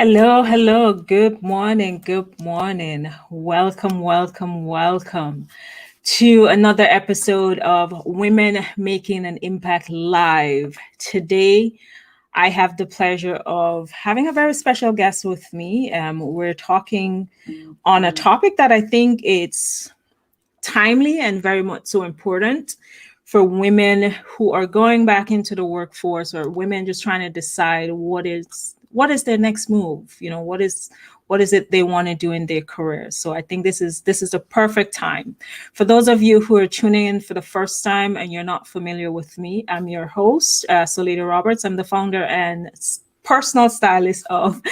Hello, hello. Good morning. Good morning. Welcome, welcome, welcome to another episode of Women Making an Impact Live. Today, I have the pleasure of having a very special guest with me. We're talking on a topic that I think it's timely and very much so important for women who are going back into the workforce or women just trying to decide what is their next move, what is it they want to do in their career. So I think this is a perfect time for those of you who are tuning in for the first time and you're not familiar with me. I'm your host, Solita Roberts. I'm the founder and personal stylist of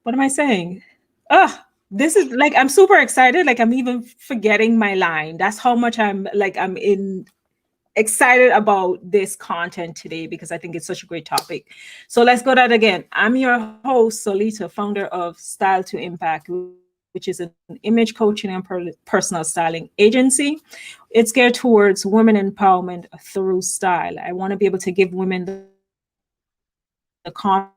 what am I saying? Oh, this is like I'm super excited. Like I'm even forgetting my line. That's how much I'm in excited about this content today because I think it's such a great topic. So let's go that again. I'm your host, Solita, founder of Style to Impact, which is an image coaching and personal styling agency. It's geared towards women empowerment through style. I want to be able to give women the confidence,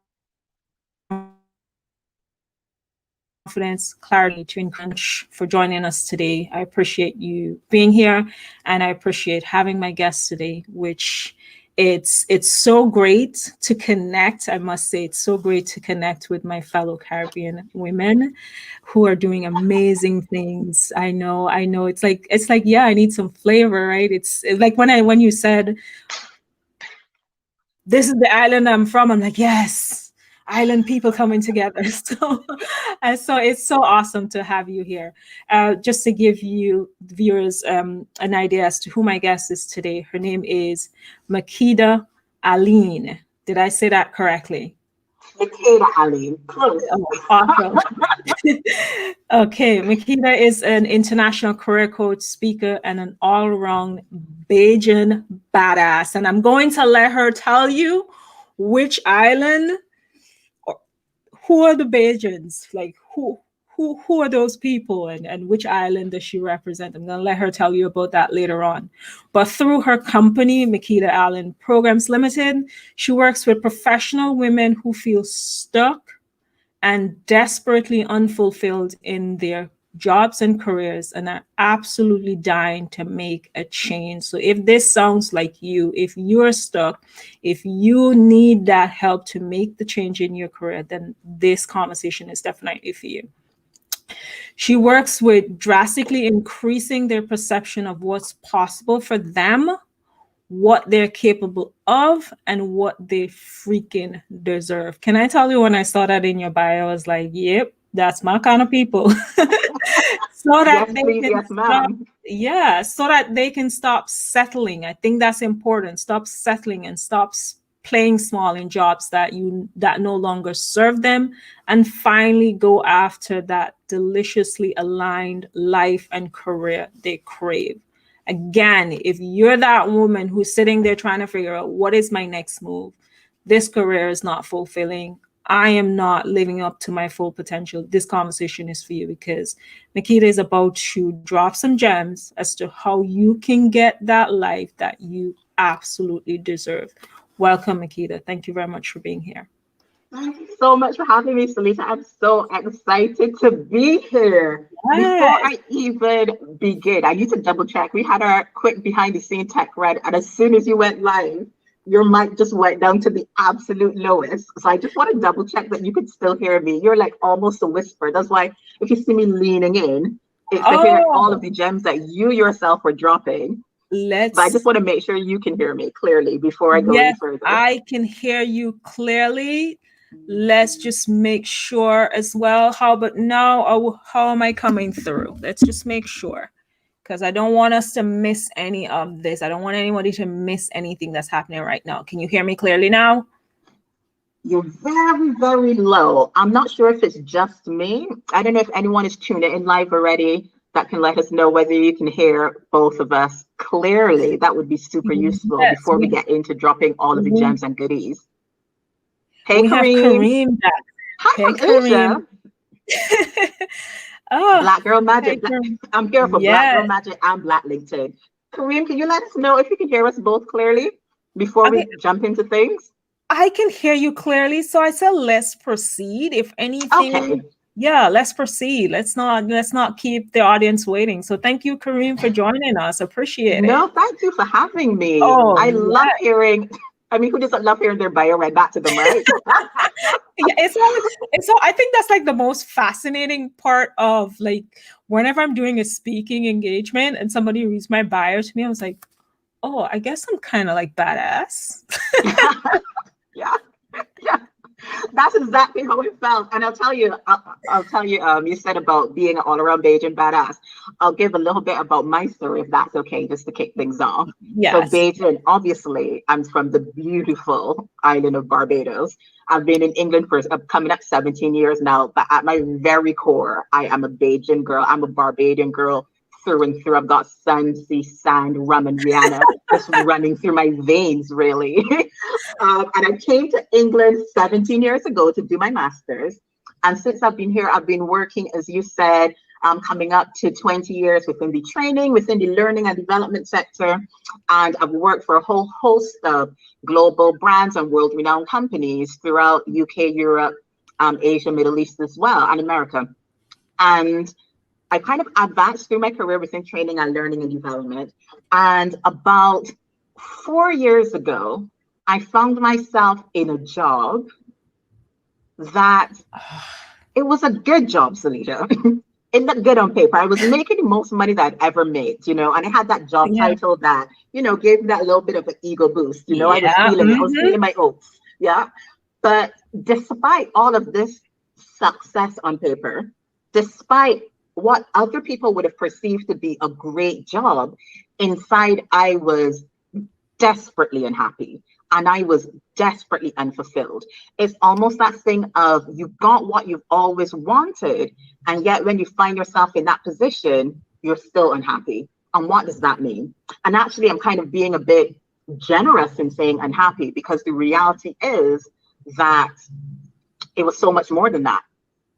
clarity to encourage for joining us today. I appreciate you being here and I appreciate having my guests today, which it's so great to connect. I must say it's so great to connect with my fellow Caribbean women who are doing amazing things. I know it's like yeah, I need some flavor, right? It's like when you said this is the island I'm from. I'm like, yes, island people coming together. So it's so awesome to have you here. Just to give you viewers an idea as to who my guest is today. Her name is Makeda Alleyne. Did I say that correctly? Makeda Alleyne. Close. Oh, awesome. Okay, Makeda is an international career coach, speaker, and an all-around Bajan badass. And I'm going to let her tell you which island, or who are the Bajans, like who are those people, and which island does she represent. I'm going to let her tell you about that later on. But through her company, Makeda Alleyne Programs Limited, she works with professional women who feel stuck and desperately unfulfilled in their jobs and careers and are absolutely dying to make a change. So if this sounds like you, if you're stuck, if you need that help to make the change in your career, then this conversation is definitely for you. She works with drastically increasing their perception of what's possible for them, what they're capable of, and what they freaking deserve. Can I tell you, when I saw that in your bio, I was like, yep, that's my kind of people. So that Yes, they please. can Yes, stop, ma'am. yeah, so that they can stop settling. I think that's important. Stop settling and stop playing small in jobs that no longer serve them, and finally go after that deliciously aligned life and career they crave. Again, if you're that woman who's sitting there trying to figure out what is my next move, this career is not fulfilling, I am not living up to my full potential, this conversation is for you, because Makeda is about to drop some gems as to how you can get that life that you absolutely deserve. Welcome, Makeda. Thank you very much for being here. Thank you so much for having me, Salita. I'm so excited to be here. Before Yes. I even begin, I need to double check. We had our quick behind the scene tech read, and as soon as you went live, your mic just went down to the absolute lowest. So I just want to double check that you could still hear me. You're like almost a whisper. That's why if you see me leaning in, it's to hear all of Oh, the gems that you yourself were dropping. But I let's just want to make sure you can hear me clearly before I go any Yes, further. I can hear you clearly. Let's just make sure as well. How about now? How am I coming through? Let's just make sure, because I don't want us to miss any of this. I don't want anybody to miss anything that's happening right now. Can you hear me clearly now? You're very, very low. I'm not sure if it's just me. I don't know if anyone is tuned in live already that can let us know whether you can hear both of us clearly. That would be super useful Yes, before we get into dropping all of the we, gems and goodies. Hey, we have Kareem. Kareem back. Hi Hey, from Asia. Kareem. Oh, Black Girl hey, Magic. Kareem. I'm here for Black Girl Yes. Magic and Black LinkedIn. Kareem, can you let us know if you can hear us both clearly before Okay. we jump into things? I can hear you clearly. So I said let's proceed. If Okay. anything, yeah, let's proceed. Let's not keep the audience waiting. So thank you, Kareem, for joining us. Appreciate it. No, thank you for having me. Oh, I love yeah. hearing, I mean, who doesn't love hearing their bio read back to them, right? Yeah, it's all I think that's like the most fascinating part of like whenever I'm doing a speaking engagement and somebody reads my bio to me, I was like, oh, I guess I'm kind of like badass. Yeah, yeah. That's exactly how it felt. And I'll tell you, you said about being an all-around Bajan badass. I'll give a little bit about my story, if that's okay, just to kick things off. So Yes. Bajan, obviously, I'm from the beautiful island of Barbados. I've been in England for coming up 17 years now, but at my very core, I am a Bajan girl. I'm a Barbadian girl through and through. I've got sun, sea, sand, rum, and Rihanna just running through my veins, really. And I came to England 17 years ago to do my master's. And since I've been here, I've been working, as you said, coming up to 20 years within the training, within the learning and development sector. And I've worked for a whole host of global brands and world-renowned companies throughout UK, Europe, Asia, Middle East as well, and America. And I kind of advanced through my career within training and learning and development. And about 4 years ago, I found myself in a job that it was a good job, Salita. It looked good on paper. I was making the most money that I'd ever made, and I had that job Yeah. title that, gave me that little bit of an ego boost. I was Yeah. feeling it. I was feeling my oats. Yeah. But despite all of this success on paper, despite what other people would have perceived to be a great job, inside I was desperately unhappy and I was desperately unfulfilled. It's almost that thing of you got what you've always wanted, and yet when you find yourself in that position, you're still unhappy. And what does that mean? And actually, I'm kind of being a bit generous in saying unhappy, because the reality is that it was so much more than that.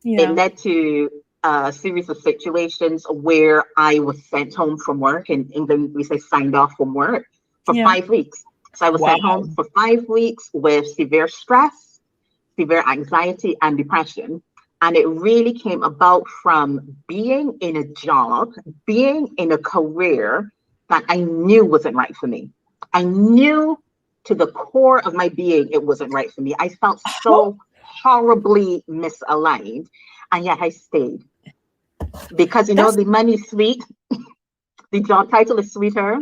It Yeah. led to a series of situations where I was sent home from work. In England, we say signed off from work for Yeah. 5 weeks. So I was Wow. sent home for 5 weeks with severe stress, severe anxiety, and depression. And it really came about from being in a job, being in a career that I knew wasn't right for me. I knew to the core of my being it wasn't right for me. I felt so horribly misaligned, and yet I stayed because That's the money's sweet, the job title is sweeter.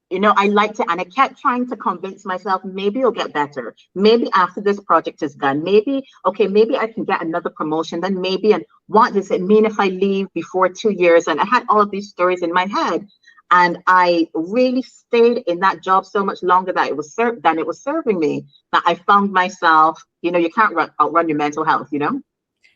I liked it, and I kept trying to convince myself maybe it'll get better. Maybe after this project is done, maybe I can get another promotion. Then maybe, and what does it mean if I leave before 2 years? And I had all of these stories in my head, and I really stayed in that job so much longer that it was serving me, that I found myself, you can't outrun your mental health,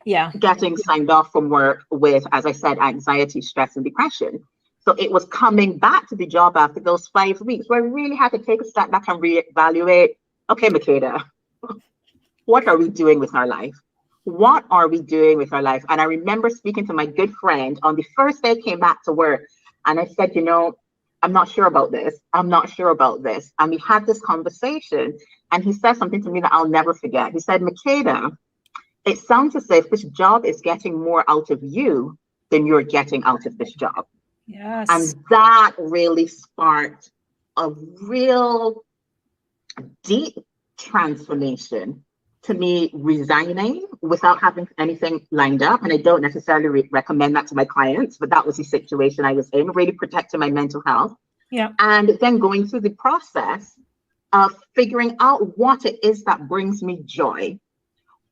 yeah. getting signed off from work with, as I said, anxiety, stress, and depression. So it was coming back to the job after those 5 weeks where I really had to take a step back and reevaluate. Okay, Makeda, what are we doing with our life? What are we doing with our life? And I remember speaking to my good friend on the first day I came back to work. And I said, I'm not sure about this. I'm not sure about this. And we had this conversation. And he said something to me that I'll never forget. He said, Makeda, it sounds as if this job is getting more out of you than you're getting out of this job. Yes. And that really sparked a real deep transformation to me, resigning without having anything lined up. And I don't necessarily recommend that to my clients, but that was the situation I was in, really protecting my mental health. Yeah. And then going through the process of figuring out what it is that brings me joy,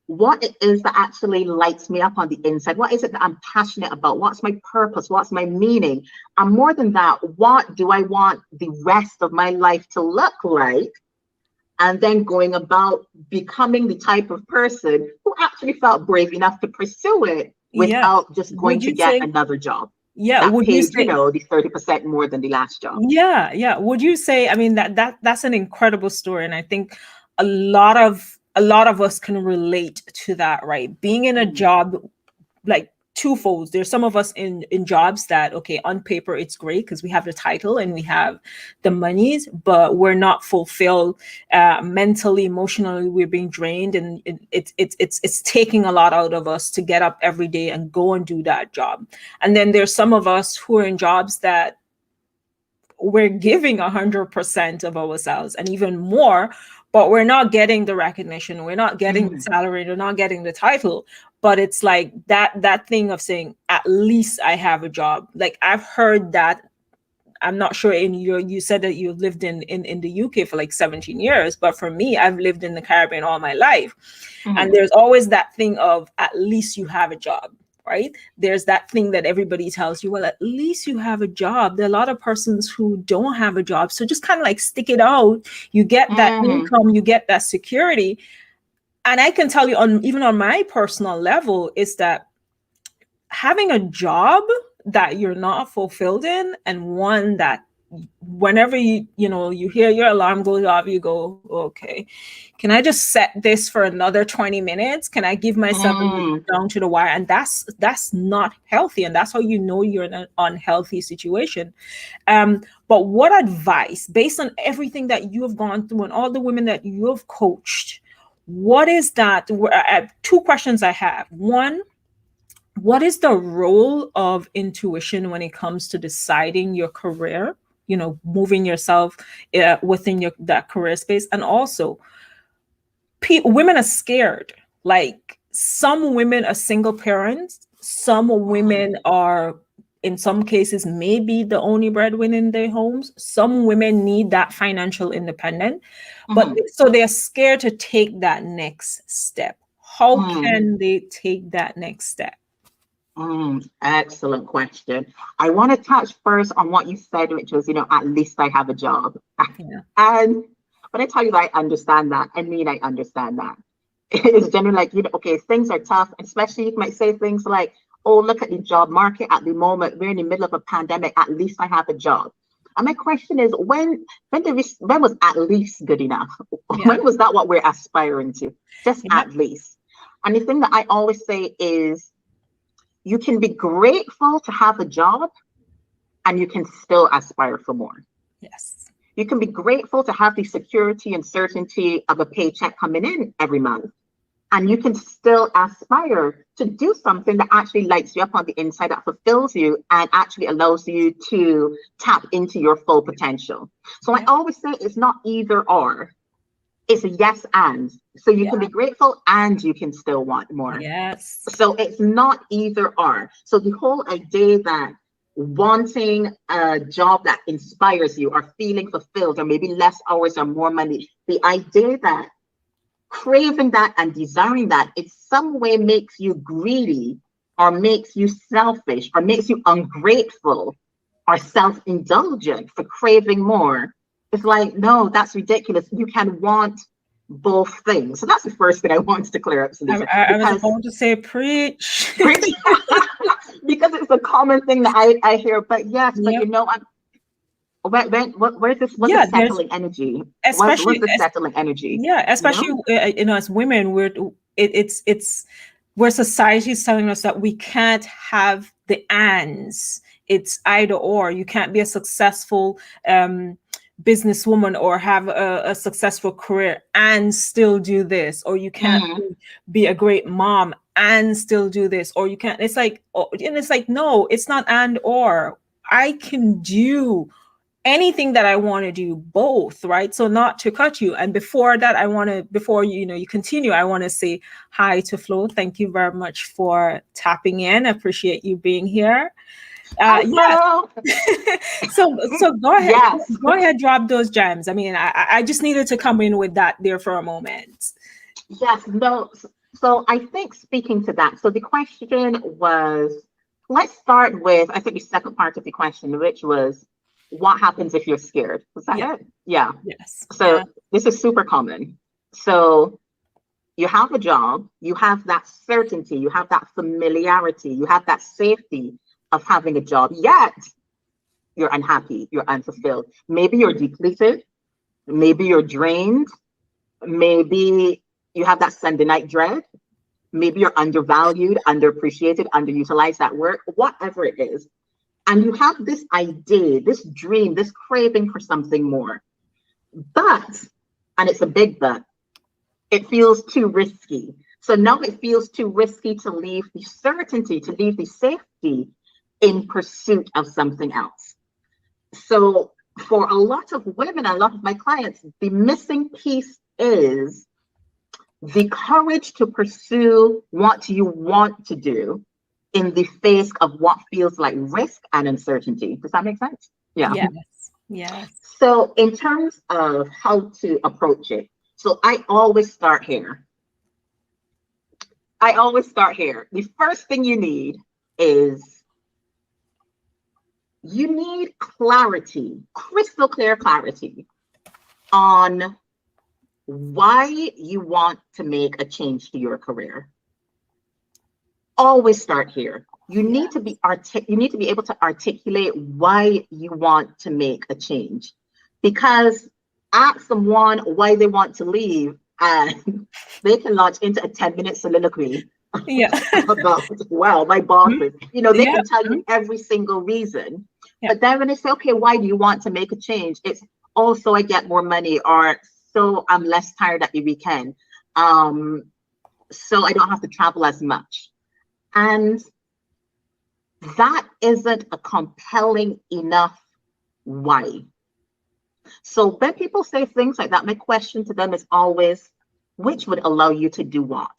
what it is that actually lights me up on the inside. What is it that I'm passionate about? What's my purpose? What's my meaning? And more than that, what do I want the rest of my life to look like? And then going about becoming the type of person who actually felt brave enough to pursue it Yeah. without just going Would to you get say, another job yeah, that would you paid, say, the 30% more than the last job. yeah, yeah. Would you say, I mean, that's an incredible story. And I think a lot of us can relate to that, right? Being in a Mm. job, like twofold. There's some of us in jobs that, okay, on paper it's great because we have the title and we have the monies, but we're not fulfilled mentally, emotionally. We're being drained, and it's taking a lot out of us to get up every day and go and do that job. And then there's some of us who are in jobs that we're giving 100% of ourselves and even more, but we're not getting the recognition, we're not getting the salary, we're not getting the title. But it's like that thing of saying, at least I have a job. Like, I've heard that. I'm not sure you said that you lived in the UK for like 17 years, but for me, I've lived in the Caribbean all my life. And there's always that thing of, at least you have a job, right? There's that thing that everybody tells you, well, at least you have a job. There are a lot of persons who don't have a job. So just kind of like stick it out. You get that income, you get that security. And I can tell you, even on my personal level, is that having a job that you're not fulfilled in, and one that whenever you hear your alarm goes off, you go, okay, can I just set this for another 20 minutes? Can I give myself down to the wire? And that's not healthy. And that's how you know you're in an unhealthy situation. But what advice, based on everything that you have gone through and all the women that you have coached, what is that? Two questions I have. One, what is the role of intuition when it comes to deciding your career, moving yourself within that career space? And also, women are scared. Like, some women are single parents. Some women are, in some cases, maybe the only breadwinner in their homes. Some women need that financial independence. But so they're scared to take that next step. How can they take that next step? Excellent question. I want to touch first on what you said, which was, at least I have a job. Yeah. And when I tell you that I understand that, I mean, I understand that. It's generally like, okay, things are tough, especially you might say things like, oh, look at the job market at the moment. We're in the middle of a pandemic. At least I have a job. And my question is, when was at least good enough? Yeah. When was that what we're aspiring to? Just at least. And the thing that I always say is, you can be grateful to have a job and you can still aspire for more. Yes. You can be grateful to have the security and certainty of a paycheck coming in every month. And you can still aspire to do something that actually lights you up on the inside, that fulfills you and actually allows you to tap into your full potential. So I always say it's not either or. It's a yes and. So you can be grateful and you can still want more. Yes. So it's not either or. So the whole idea that wanting a job that inspires you or feeling fulfilled or maybe less hours or more money, the idea that craving that and desiring that in some way makes you greedy or makes you selfish or makes you ungrateful or self-indulgent for craving more. It's like, no, that's ridiculous. You can want both things. So that's the first thing I wanted to clear up. I was going to say preach. Because it's a common thing that I hear. But yes, but where's this? What's the settling energy? What's the settling energy? Yeah, especially as women, where society is telling us that we can't have the ands. It's either or. You can't be a successful businesswoman or have a successful career and still do this, or you can't be a great mom and still do this, or you can't. It's like, no, it's not and or. I can do anything that I want to do, both, right? So not to cut you. And before that, before you continue, I want to say hi to Flo. Thank you very much for tapping in. I appreciate you being here. So go ahead. Yes. Go ahead, drop those gems. I mean, I just needed to come in with that there for a moment. Yes, no. So I think speaking to that, so the question was, let's start with, I think the second part of the question, which was, what happens if you're scared? Was that it? Yeah. Yes. So this is super common. So you have a job, you have that certainty, you have that familiarity, you have that safety of having a job, yet you're unhappy, you're unfulfilled. Maybe you're depleted, maybe you're drained, maybe you have that Sunday night dread, Maybe you're undervalued, underappreciated, underutilized at work, whatever it is. And you have this idea, this dream, this craving for something more. But, and it's a big but, it feels too risky. So now it feels too risky to leave the certainty, to leave the safety in pursuit of something else. So for a lot of women, a lot of my clients, the missing piece is the courage to pursue what you want to do in the face of what feels like risk and uncertainty. Does that make sense? Yeah. Yes. Yes. So in terms of how to approach it, so I always start here. The first thing you need is you need clarity, crystal clear clarity on why you want to make a change to your career. Always start here. You need to be able to articulate why you want to make a change. Because ask someone why they want to leave, and they can launch into a 10-minute soliloquy about, well, my bosses. You know, they can tell you every single reason. But then when they say, okay, why do you want to make a change? It's also I get more money, or so I'm less tired at the weekend. So I don't have to travel as much. And that isn't a compelling enough why. So when people say things like that, my question to them is always, which would allow you to do what?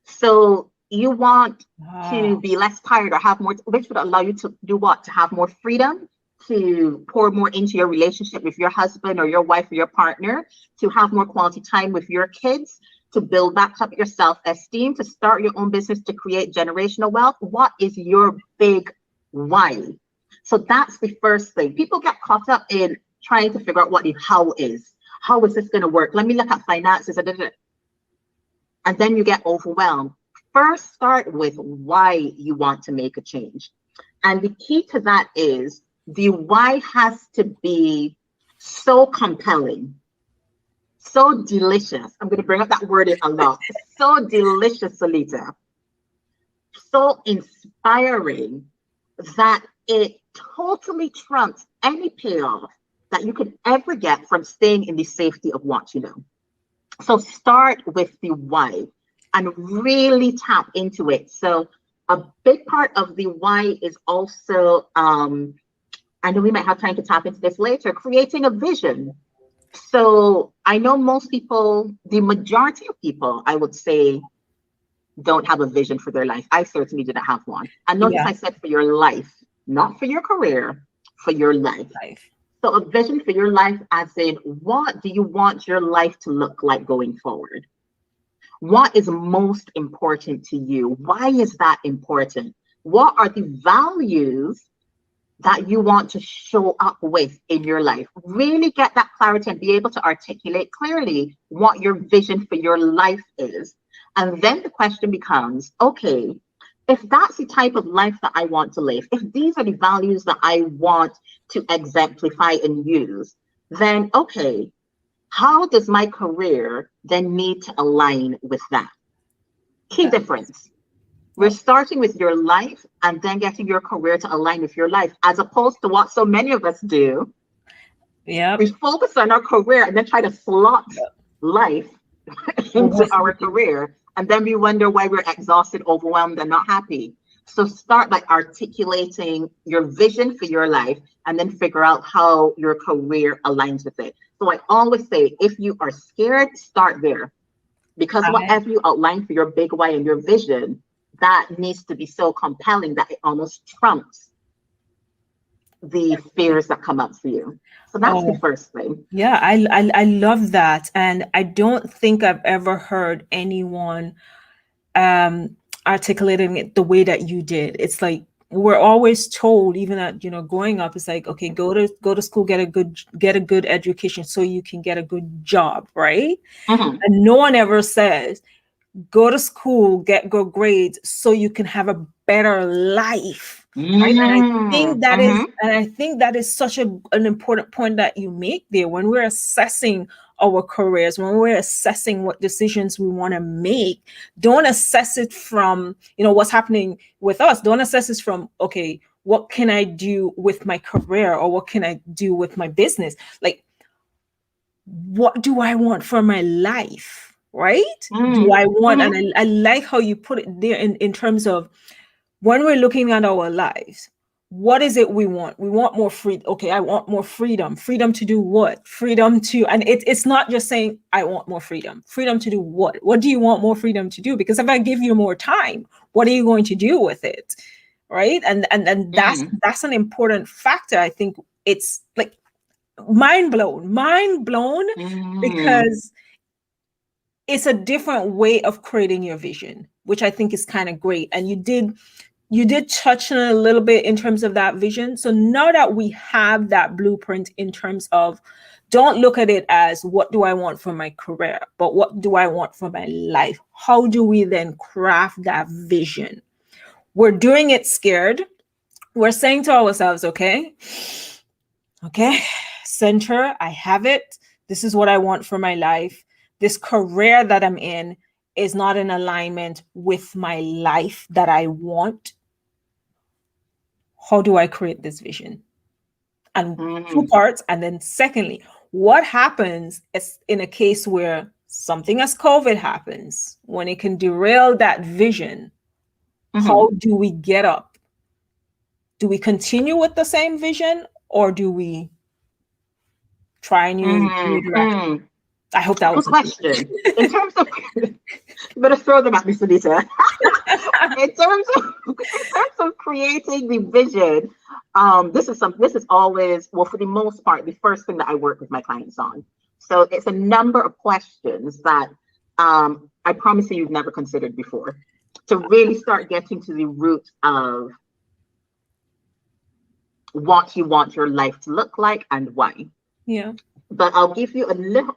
So you want to be less tired or have more, which would allow you to do what? To have more freedom, to pour more into your relationship with your husband or your wife or your partner, to have more quality time with your kids, to build back up your self-esteem, to start your own business, to create generational wealth. What is your big why? So that's the first thing. People get caught up in trying to figure out what the how is. How is this going to work? Let me look at finances. And then you get overwhelmed. First, start with why you want to make a change. And the key to that is the why has to be so compelling, so delicious. I'm going to bring up that word a lot. So delicious, Salita. So inspiring that it totally trumps any payoff that you could ever get from staying in the safety of what you know. So start with the why and really tap into it. So a big part of the why is also, I know we might have time to tap into this later, creating a vision. So I know most people, the majority of people, I would say, don't have a vision for their life. I certainly didn't have one. And notice I said for your life, not for your career, for your life. So a vision for your life, as in, what do you want your life to look like going forward? What is most important to you? Why is that important? What are the values that you want to show up with in your life? Really get that clarity and be able to articulate clearly what your vision for your life is. And then the question becomes, okay, if that's the type of life that I want to live, if these are the values that I want to exemplify and use, then okay, how does my career then need to align with that? Key difference. We're starting with your life and then getting your career to align with your life, as opposed to what so many of us do. We focus on our career and then try to slot life into our career. And then we wonder why we're exhausted, overwhelmed, and not happy. So start by articulating your vision for your life and then figure out how your career aligns with it. So I always say, if you are scared, start there. Because whatever you outline for your big why and your vision, that needs to be so compelling that it almost trumps the fears that come up for you. So that's the first thing. Yeah, I love that. And I don't think I've ever heard anyone articulating it the way that you did. It's like we're always told, even at growing up, it's like, okay, go to school, get a good education so you can get a good job, right? And no one ever says go to school, get good grades so you can have a better life. Right? And I think that is, and I think that is such an important point that you make there. When we're assessing our careers, when we're assessing what decisions we want to make, don't assess it from, what's happening with us. Don't assess it from, okay, what can I do with my career, or what can I do with my business? Like, what do I want for my life, right? Do I want, and I like how you put it there in terms of when we're looking at our lives, what is it we want? We want more freedom. Okay, I want more freedom. Freedom to do what? Freedom to, and it's not just saying, I want more freedom. Freedom to do what? What do you want more freedom to do? Because if I give you more time, what are you going to do with it? Right? And that's an important factor. I think it's like mind blown, because it's a different way of creating your vision, which I think is kind of great. And you did touch on a little bit in terms of that vision. So now that we have that blueprint in terms of, don't look at it as what do I want for my career, but what do I want for my life? How do we then craft that vision? We're doing it scared. We're saying to ourselves, okay, center, I have it. This is what I want for my life. This career that I'm in is not in alignment with my life that I want. How do I create this vision? And two parts. And then secondly, what happens is in a case where something as COVID happens, when it can derail that vision, how do we get up? Do we continue with the same vision, or do we try new direction? I hope that was a question. In terms of, you better throw them at me, Sunita. in terms of creating the vision, this is always, well, for the most part, the first thing that I work with my clients on. So it's a number of questions that I promise you've never considered before, to really start getting to the root of what you want your life to look like and why. Yeah. But I'll give you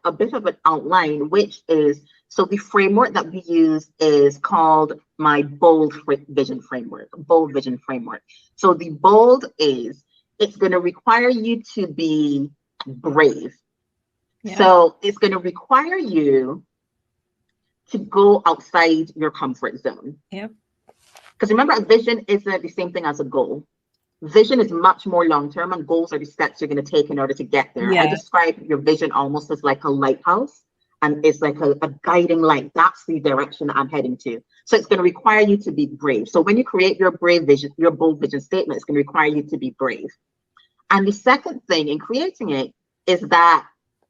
a bit of an outline, which is, so the framework that we use is called my bold vision framework. So the bold is, it's going to require you to be brave. Yeah. So it's going to require you to go outside your comfort zone. Yeah. Because remember, a vision isn't the same thing as a goal. Vision is much more long-term, and goals are the steps you're going to take in order to get there. Yeah. I describe your vision almost as like a lighthouse, and it's like a guiding light. That's the direction that I'm heading to. So it's going to require you to be brave. So when you create your brave vision, your bold vision statement, it's going to require you to be brave. And the second thing in creating it is that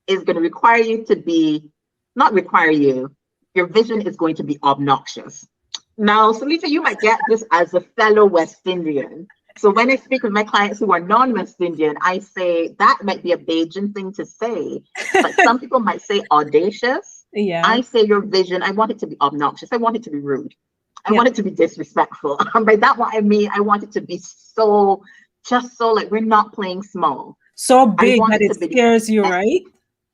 it's going to require you to be, not require you, your vision is going to be obnoxious. Now, Salita, you might get this as a fellow West Indian. So when I speak with my clients who are non-West Indian, I say that might be a Bajan thing to say, but some people might say audacious. Yeah. I say your vision, I want it to be obnoxious. I want it to be rude. I want it to be disrespectful. By that, what I mean, I want it to be so like we're not playing small. So big that it scares you, right?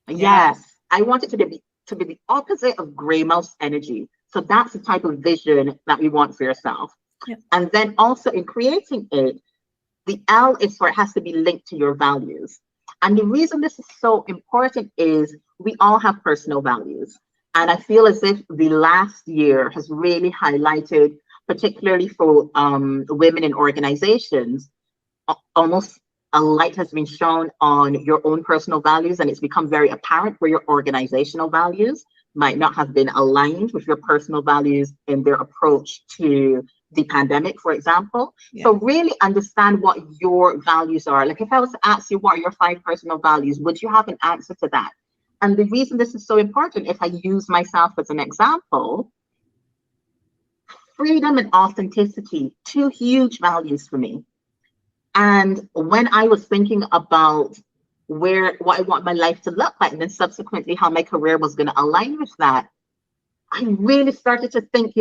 Yes. Yeah. I want it to be the opposite of gray mouse energy. So that's the type of vision that we want for yourself. Yeah. And then also in creating it, the L is for it has to be linked to your values. And the reason this is so important is we all have personal values. And I feel as if the last year has really highlighted, particularly for women in organizations, almost a light has been shown on your own personal values, and it's become very apparent where your organizational values might not have been aligned with your personal values in their approach to the pandemic, for example. Yeah. So really understand what your values are. Like if I was to ask you what are your 5 personal values, would you have an answer to that? And the reason this is so important, if I use myself as an example, freedom and authenticity, 2 huge values for me. And when I was thinking about what I want my life to look like, and then subsequently how my career was going to align with that, I really started to think,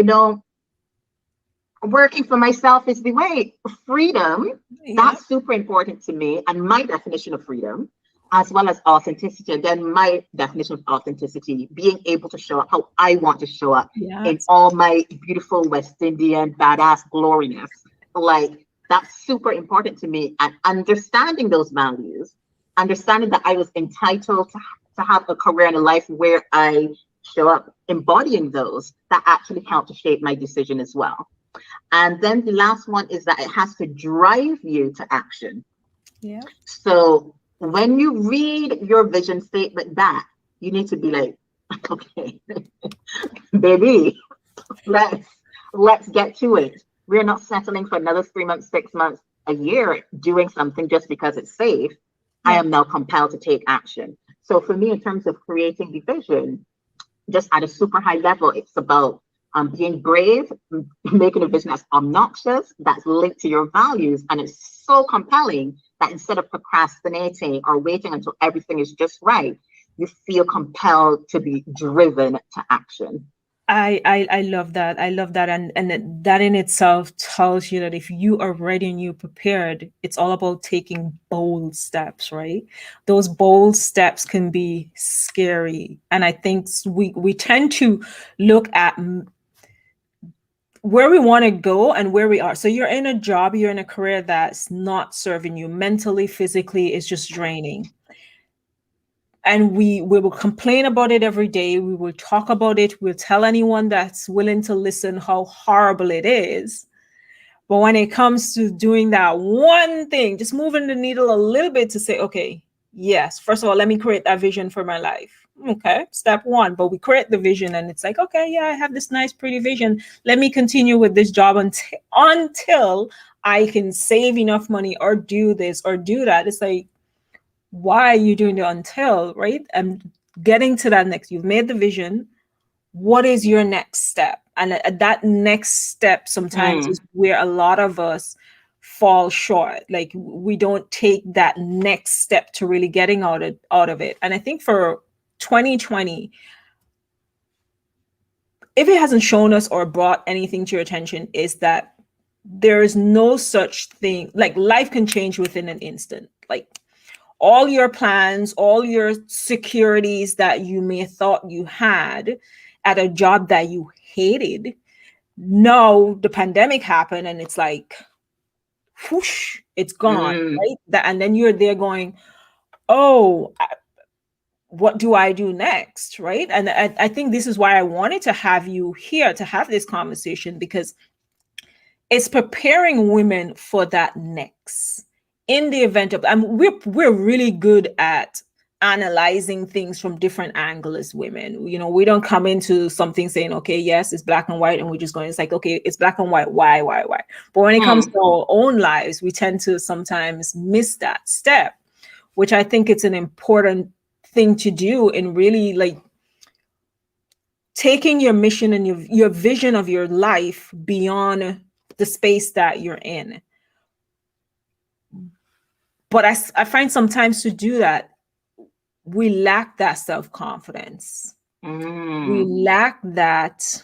working for myself is the way. Freedom, that's super important to me, and my definition of freedom, as well as authenticity. And then my definition of authenticity, being able to show up how I want to show up in all my beautiful West Indian badass gloriness. Like, that's super important to me. And understanding those values, understanding that I was entitled to to have a career and a life where I show up embodying those, that actually help to shape my decision as well. And then the last one is that it has to drive you to action. Yeah. So when you read your vision statement back, you need to be like, okay, baby, let's get to it. We're not settling for another 3 months, 6 months, a year doing something just because it's safe. I am now compelled to take action. So for me, in terms of creating the vision, just at a super high level, it's about being brave, making a vision that's obnoxious, that's linked to your values, and it's so compelling that instead of procrastinating or waiting until everything is just right, you feel compelled to be driven to action. I love that. I love that. And that in itself tells you that if you are ready and you're prepared, it's all about taking bold steps, right? Those bold steps can be scary. And I think we tend to look at where we want to go and where we are. So you're in a job, you're in a career that's not serving you mentally, physically, it's just draining. And we will complain about it every day. We will talk about it. We'll tell anyone that's willing to listen how horrible it is. But when it comes to doing that one thing, just moving the needle a little bit to say, okay, yes, first of all, let me create that vision for my life. Okay, step one. But we create the vision and it's like, okay, yeah, I have this nice, pretty vision. Let me continue with this job until I can save enough money or do this or do that. It's like, why are you doing the until, right? And getting to that next, you've made the vision. What is your next step? And that next step sometimes is where a lot of us fall short. Like we don't take that next step to really getting out of it. And I think for 2020, if it hasn't shown us or brought anything to your attention, is that there is no such thing. Like life can change within an instant. Like all your plans, all your securities that you may have thought you had at a job that you hated. No, the pandemic happened and it's like, whoosh, it's gone, right? And then you're there going, oh, what do I do next, right? And I think this is why I wanted to have you here to have this conversation, because it's preparing women for that next. In the event of, and we're really good at analyzing things from different angles as women. You know, we don't come into something saying, okay, yes, it's black and white, and we're just going, it's like, okay, it's black and white, why? But when it comes to our own lives, we tend to sometimes miss that step, which I think it's an important thing to do in really like taking your mission and your vision of your life beyond the space that you're in. But I find sometimes to do that, we lack that self-confidence. We lack that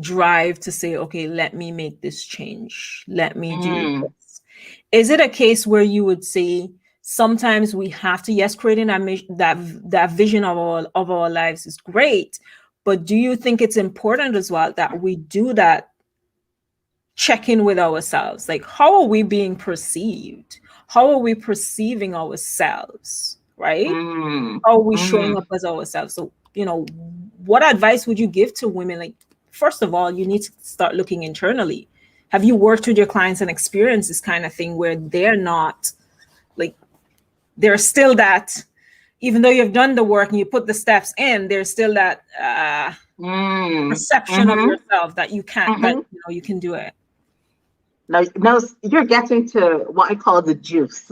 drive to say, okay, let me make this change. Let me do this. Is it a case where you would say sometimes we have to, yes, creating that vision of our lives is great, but do you think it's important as well that we do that check in with ourselves? Like, how are we being perceived? How are we perceiving ourselves, right? How are we showing up as ourselves? So, you know, what advice would you give to women? Like, first of all, you need to start looking internally. Have you worked with your clients and experienced this kind of thing where they're not, like, there's still that, even though you've done the work and you put the steps in, there's still that perception of yourself that you can't, that, you know, you can do it. Now, you're getting to what I call the juice.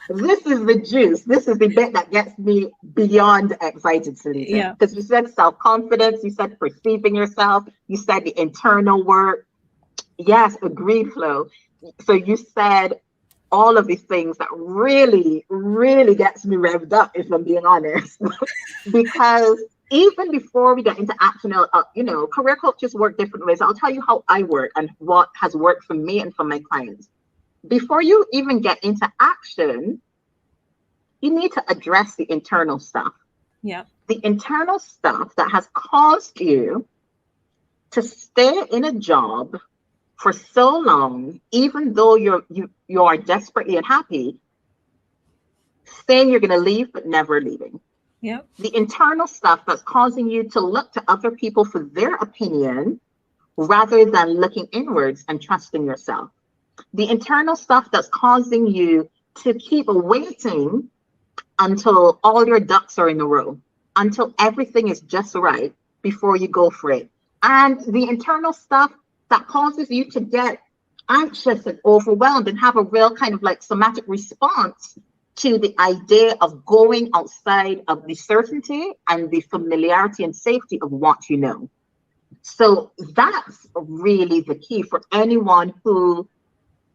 This is the juice. This is the bit that gets me beyond excited, Salita. Yeah. Because you said self-confidence, you said perceiving yourself, you said the internal work. Yes, agreed, Flo. So you said all of these things that really, really gets me revved up, if I'm being honest. Because even before we get into action, you know, career coaches work different ways. I'll tell you how I work and what has worked for me and for my clients. Before you even get into action, you need to address the internal stuff. Yeah. The internal stuff that has caused you to stay in a job for so long, even though you are desperately unhappy. saying you're going to leave, but never leaving. Yep. The internal stuff that's causing you to look to other people for their opinion rather than looking inwards and trusting yourself. The internal stuff that's causing you to keep waiting until all your ducks are in a row, until everything is just right before you go for it. And the internal stuff that causes you to get anxious and overwhelmed and have a real kind of like somatic response to the idea of going outside of the certainty and the familiarity and safety of what you know. So that's really the key for anyone who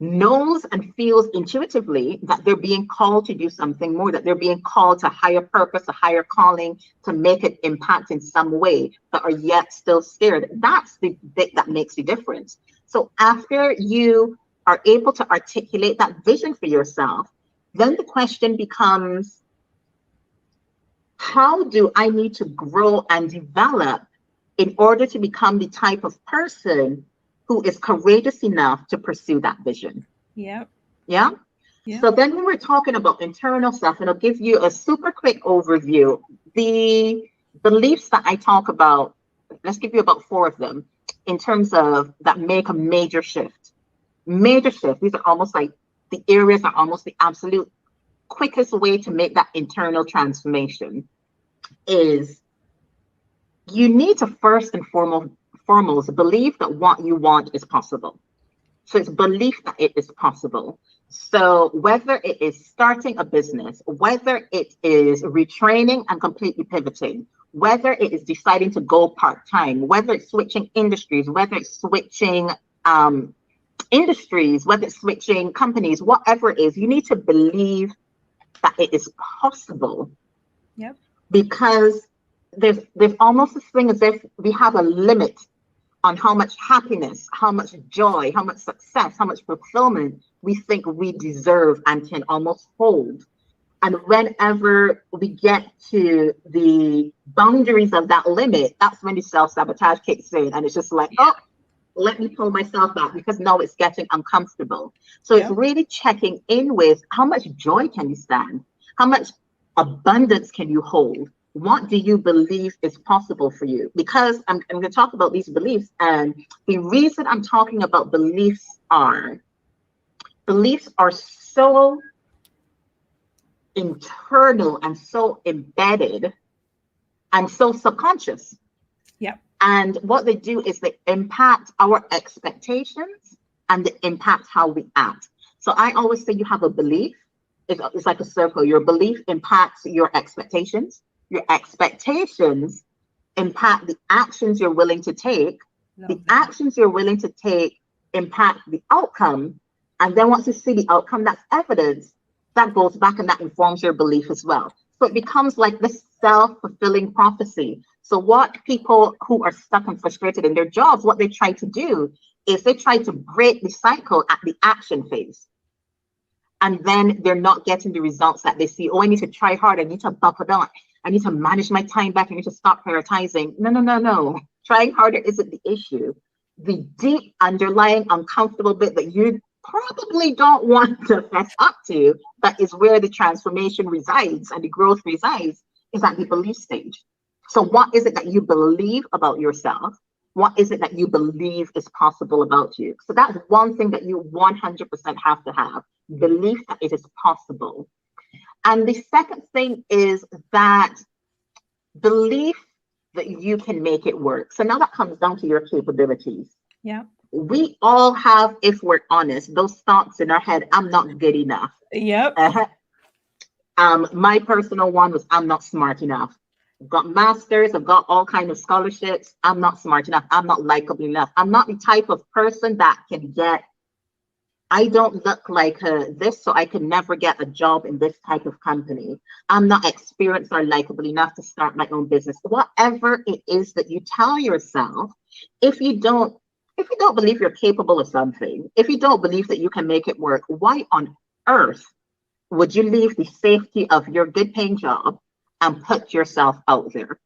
knows and feels intuitively that they're being called to do something more, that they're being called to higher purpose, a higher calling, to make an impact in some way, but are yet still scared. That's the bit that makes the difference. So after you are able to articulate that vision for yourself, then the question becomes, how do I need to grow and develop in order to become the type of person who is courageous enough to pursue that vision? Yep. Yeah. Yeah. So then when we're talking about internal stuff, and I'll give you a super quick overview. The beliefs that I talk about, let's give you about 4 of them in terms of that make a major shift. Major shift. These are almost like the areas are almost the absolute quickest way to make that internal transformation. Is you need to first and foremost believe that what you want is possible. So it's belief that it is possible. So whether it is starting a business, whether it is retraining and completely pivoting, whether it is deciding to go part-time, whether it's switching industries, whether it's switching industries, whether it's switching companies, whatever it is, you need to believe that it is possible. Yep. Because there's almost this thing as if we have a limit on how much happiness, how much joy, how much success, how much fulfillment we think we deserve and can almost hold. And whenever we get to the boundaries of that limit, that's when the self-sabotage kicks in. And it's just like, oh, let me pull myself back because now it's getting uncomfortable. So it's really checking in with how much joy can you stand? How much abundance can you hold? What do you believe is possible for you? Because I'm going to talk about these beliefs. And the reason I'm talking about beliefs are so internal and so embedded and so subconscious. Yep. And what they do is they impact our expectations and they impact how we act. So I always say you have a belief. It's like a circle. Your belief impacts your expectations. Your expectations impact the actions you're willing to take. The actions you're willing to take impact the outcome. And then once you see the outcome, that's evidence that goes back and that informs your belief as well. So it becomes like this self-fulfilling prophecy. So what people who are stuck and frustrated in their jobs, what they try to do is they try to break the cycle at the action phase. And then they're not getting the results that they see. Oh, I need to try hard. I need to buckle down. I need to manage my time back. I need to stop prioritizing. No. Trying harder isn't the issue. The deep underlying uncomfortable bit that you probably don't want to fess up to, that is where the transformation resides and the growth resides, is at the belief stage. So what is it that you believe about yourself? What is it that you believe is possible about you? So that's one thing that you 100% have to have, belief that it is possible. And the second thing is that belief that you can make it work. So now that comes down to your capabilities. Yeah. We all have, if we're honest, those thoughts in our head, I'm not good enough. Yep. My personal one was, I'm not smart enough. I've got masters, I've got all kinds of scholarships. I'm not smart enough. I'm not likable enough. I'm not the type of person that can get, I don't look like this, so I can never get a job in this type of company. I'm not experienced or likable enough to start my own business. Whatever it is that you tell yourself, if you don't believe you're capable of something, if you don't believe that you can make it work, why on earth would you leave the safety of your good paying job and put yourself out there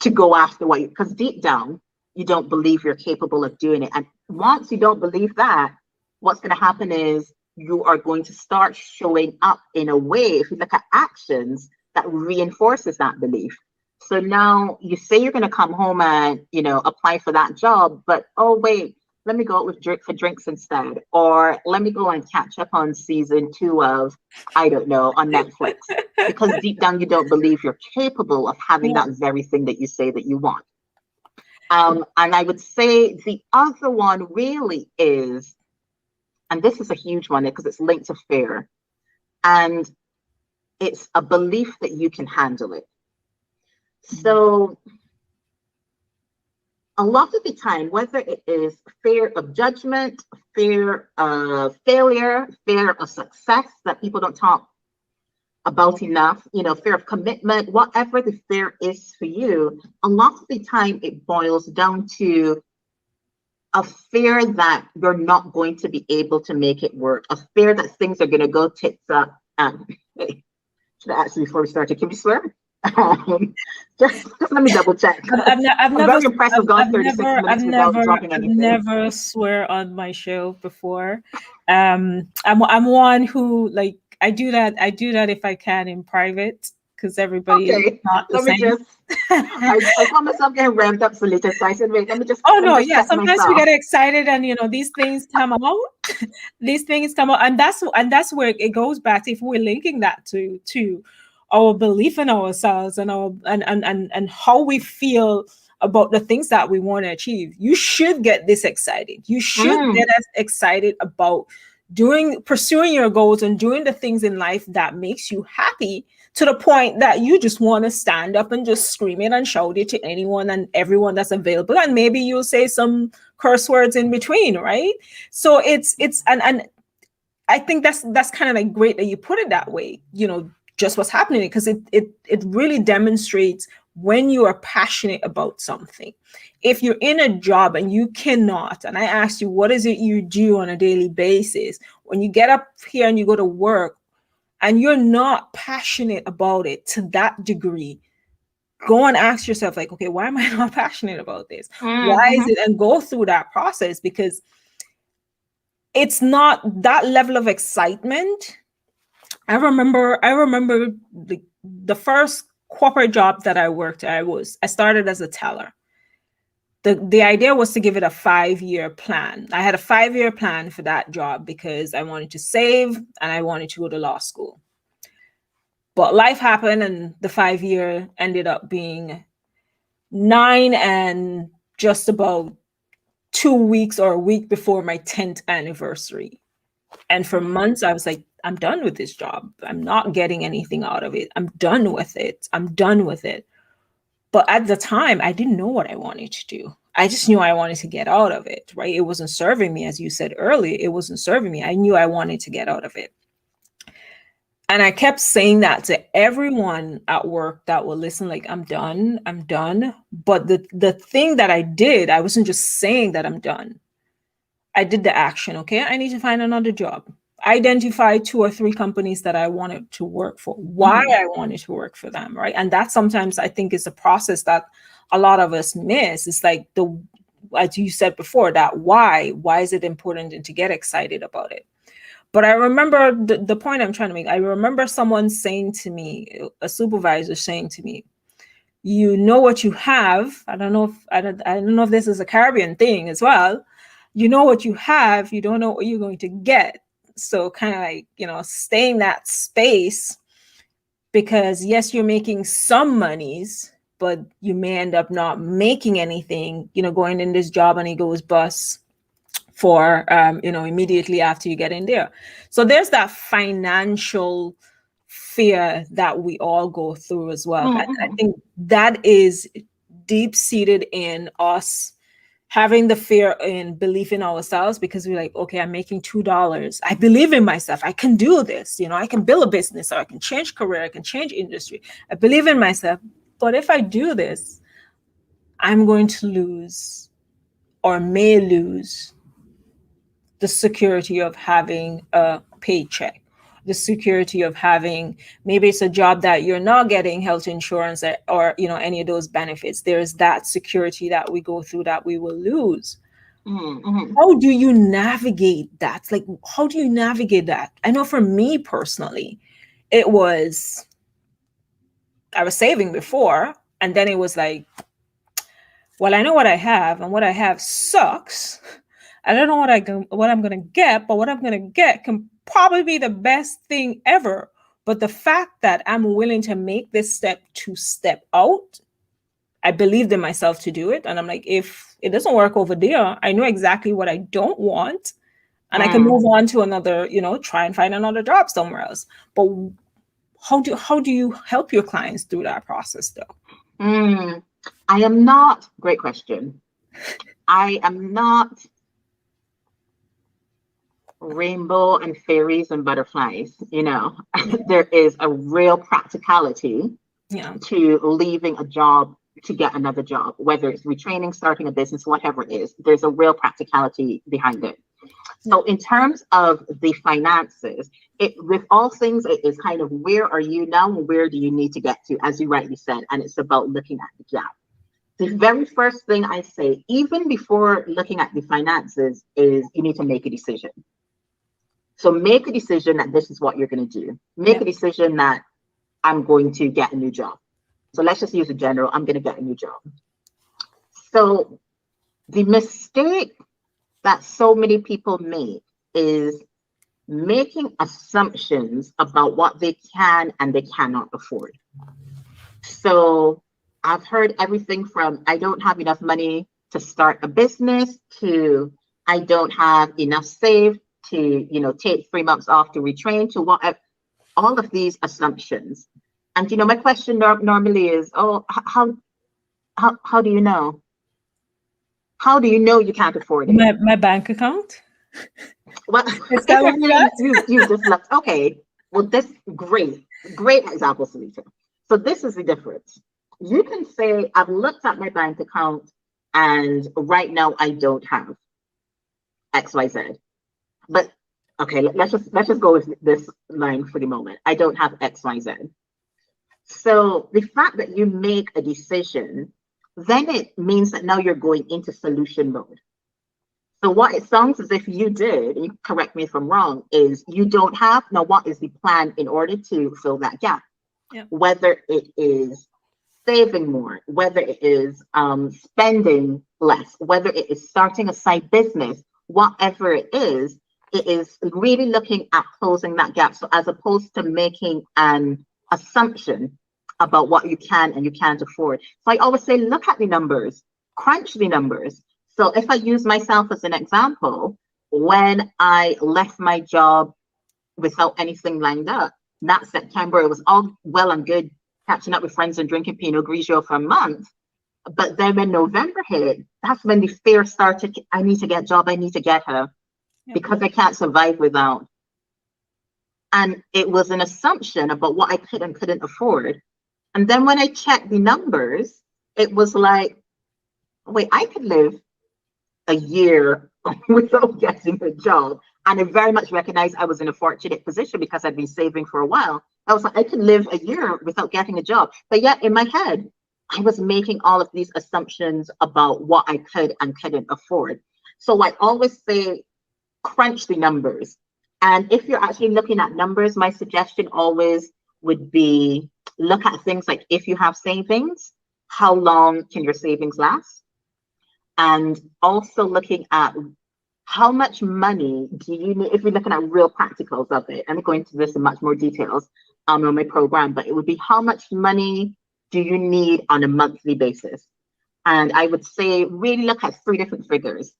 to go after what you, because deep down, you don't believe you're capable of doing it. And once you don't believe that, what's going to happen is you are going to start showing up in a way, if you look at actions, that reinforces that belief. So now you say you're going to come home and, apply for that job, but oh, wait, let me go out with for drinks instead. Or let me go and catch up on season 2 of, I don't know, on Netflix. Because deep down, you don't believe you're capable of having that very thing that you say that you want. And I would say the other one really is, and this is a huge one because it's linked to fear, and it's a belief that you can handle it. So a lot of the time, whether it is fear of judgment, fear of failure, fear of success that people don't talk about enough, fear of commitment, whatever the fear is for you, a lot of the time it boils down to a fear that you're not going to be able to make it work, a fear that things are going to go tits up. Hey, should I ask you before we started, can we swear? Just let me double check. I'm very impressed with God. 36 minutes without dropping anything. I've never swear on my show before. I'm one who, like, I do that if I can in private, because everybody is not the same. I found myself getting ramped up for later, so I said, wait, let me just. Sometimes we get excited, and these things come out. And that's where it goes back to, if we're linking that to our belief in ourselves and our and how we feel about the things that we want to achieve. You should get this excited. You should get us excited about pursuing your goals and doing the things in life that makes you happy, to the point that you just want to stand up and just scream it and shout it to anyone and everyone that's available. And maybe you'll say some curse words in between, right? So it's and I think that's kind of like great that you put it that way, just what's happening, because it really demonstrates when you are passionate about something. If you're in a job and you cannot, and I asked you, what is it you do on a daily basis? When you get up here and you go to work and you're not passionate about it to that degree, go and ask yourself, like, okay, why am I not passionate about this? Why is it? And go through that process, because it's not that level of excitement. I remember the first corporate job that I worked at, I started as a teller. The idea was to give it a 5-year plan. I had a 5-year plan for that job because I wanted to save and I wanted to go to law school. But life happened and the 5-year ended up being 9 and just about 2 weeks or a week before my 10th anniversary. And for months, I was like, I'm done with this job. I'm not getting anything out of it. I'm done with it. But at the time, I didn't know what I wanted to do. I just knew I wanted to get out of it, right? It wasn't serving me, as you said earlier. It wasn't serving me. I knew I wanted to get out of it. And I kept saying that to everyone at work that will listen, like, I'm done. But the thing that I did, I wasn't just saying that I'm done. I did the action. Okay, I need to find another job. Identify 2 or 3 companies that I wanted to work for, why I wanted to work for them, right? And that sometimes I think is a process that a lot of us miss. It's like as you said before, that why is it important, and to get excited about it. But I remember the point I'm trying to make. I remember someone saying to me, a supervisor saying to me, you know what you have. I don't know if this is a Caribbean thing as well. You know what you have, you don't know what you're going to get. So kind of like, stay in that space, because yes, you're making some monies, but you may end up not making anything, going in this job and it goes bust for, immediately after you get in there. So there's that financial fear that we all go through as well. I think that is deep seated in us, having the fear and belief in ourselves, because we're like, okay, I'm making $2. I believe in myself. I can do this. I can build a business, or I can change career. I can change industry. I believe in myself. But if I do this, I'm going to lose, or may lose, the security of having a paycheck, the security of having, maybe it's a job that you're not getting health insurance or any of those benefits. There's that security that we go through that we will lose. Mm-hmm. How do you navigate that? Like, how do you navigate that? I know for me personally, it was, I was saving before, and then it was like, well, I know what I have, and what I have sucks. I don't know what I'm gonna get, but what I'm gonna get can probably be the best thing ever. But the fact that I'm willing to make this step to step out, I believed in myself to do it. And I'm like, if it doesn't work over there, I know exactly what I don't want. And I can Mm. move on to another, try and find another job somewhere else. But how do you help your clients through that process though? Mm. I am not, great question. I am not rainbow and fairies and butterflies. Yeah. There is a real practicality Yeah. to leaving a job to get another job, whether it's retraining, starting a business, whatever it is. There's a real practicality behind it. So in terms of the finances, with all things, it is kind of where are you now and where do you need to get to, as you rightly said, and it's about looking at the gap. The very first thing I say, even before looking at the finances, is you need to make a decision. So make a decision that this is what you're going to do. Make Yeah. a decision that I'm going to get a new job. So let's just use a general, I'm going to get a new job. So the mistake that so many people make is making assumptions about what they can and they cannot afford. So I've heard everything from I don't have enough money to start a business to I don't have enough saved to, take 3 months off to retrain to what all of these assumptions. And my question normally is, oh, how do you know? How do you know you can't afford it? My bank account Well, is telling me that. you just left. Okay. Well, this great example, Salita. So this is the difference. You can say, I've looked at my bank account and right now I don't have XYZ. But okay, let's just go with this line for the moment. I don't have XYZ. So the fact that you make a decision, then it means that now you're going into solution mode. So what it sounds as if you did, and you correct me if I'm wrong, is you don't have, now what is the plan in order to fill that gap? Yeah. Whether it is saving more, whether it is spending less, whether it is starting a side business, whatever it is really looking at closing that gap. So as opposed to making an assumption about what you can and you can't afford. So I always say, look at the numbers, crunch the numbers. So if I use myself as an example, when I left my job without anything lined up, that September, it was all well and good catching up with friends and drinking Pinot Grigio for a month. But then when November hit, that's when the fear started. I need to get a job. I need to get her because I can't survive without. And it was an assumption about what I could and couldn't afford. And then when I checked the numbers, it was like, wait, I could live a year without getting a job. And I very much recognized I was in a fortunate position because I'd been saving for a while. I was like, I could live a year without getting a job. But yet in my head, I was making all of these assumptions about what I could and couldn't afford. So I always say, crunch the numbers. And if you're actually looking at numbers, my suggestion always would be look at things like if you have savings, how long can your savings last? And also looking at how much money do you need, if you're looking at real practicals of it. I'm going into this in much more details on my program, but it would be how much money do you need on a monthly basis? And I would say really look at 3 different figures.